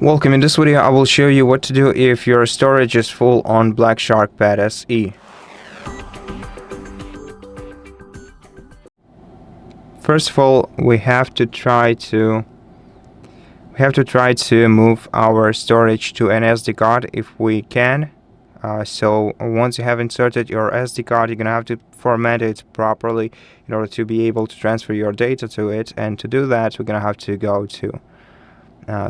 Welcome. In this video I will show you what to do if your storage is full on Black Shark Pad SE. First of all, we have to try to move our storage to an SD card if we can. So once you have inserted your SD card, you're gonna have to format it properly in order to be able to transfer your data to it. And to do that, we're gonna have to go to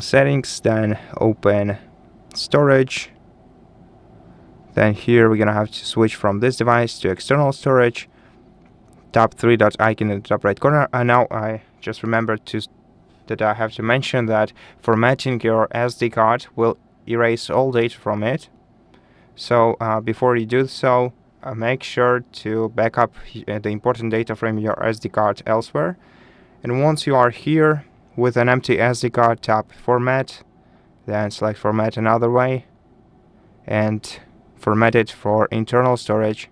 settings, then open storage. Then here we're gonna have to switch from this device to external storage. Tap three dot icon in the top right corner. And now I just remembered that I have to mention that formatting your SD card will erase all data from it. So before you do so, make sure to back up the important data from your SD card elsewhere. And once you are here with an empty SD card, tap format, then select format another way and format it for internal storage.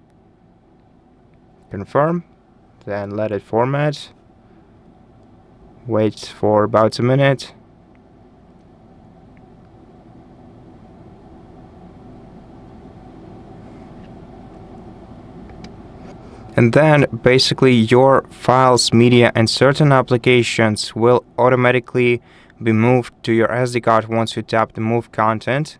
Confirm, then let it format. Wait for about a minute. And then basically your files, media and certain applications will automatically be moved to your SD card once you tap the move content.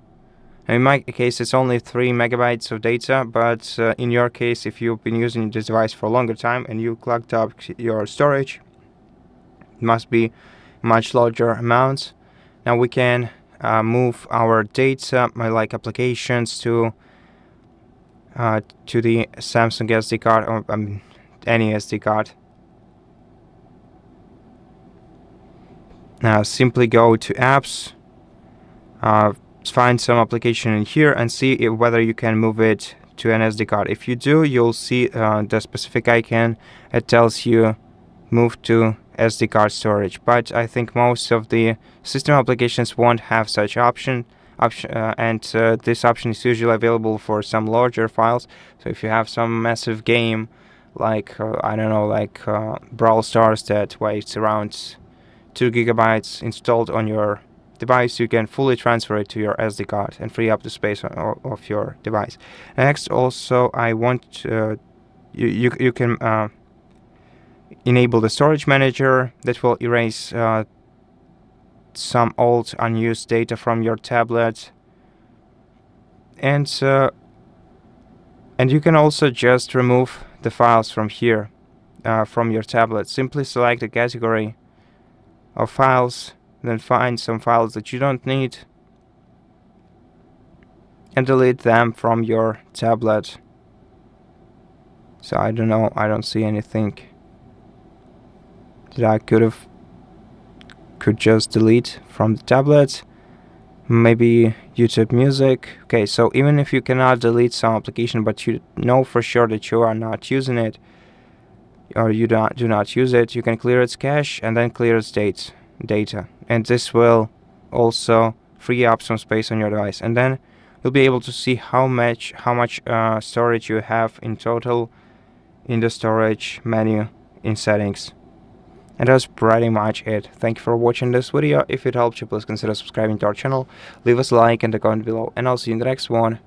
In my case it's only 3 megabytes of data, but in your case, if you've been using this device for a longer time and you clogged up your storage, it must be much larger amounts. Now we can move our data, like applications, to the Samsung SD card, or any SD card. Now simply go to apps, find some application in here and see whether you can move it to an SD card. If you do, you'll see the specific icon. It tells you move to SD card storage, but I think most of the system applications won't have such option, and this option is usually available for some larger files. So if you have some massive game like I don't know, like Brawl Stars that weighs around 2 gigabytes installed on your device, you can fully transfer it to your SD card and free up the space of your device. Next, also I want you can enable the storage manager that will erase some old unused data from your tablet, and you can also just remove the files from here, from your tablet. Simply select a category of files, then find some files that you don't need and delete them from your tablet. So I don't know, I don't see anything that I could just delete from the tablet. Maybe YouTube Music. Okay, so even if you cannot delete some application, but you know for sure that you are not using it, or you do not use it, you can clear its cache and then clear its data, and this will also free up some space on your device. And then you'll be able to see how much storage you have in total in the storage menu in settings. And that's pretty much it. Thank you for watching this video. If it helped you, please consider subscribing to our channel, leave us a like and a comment below, and I'll see you in the next one.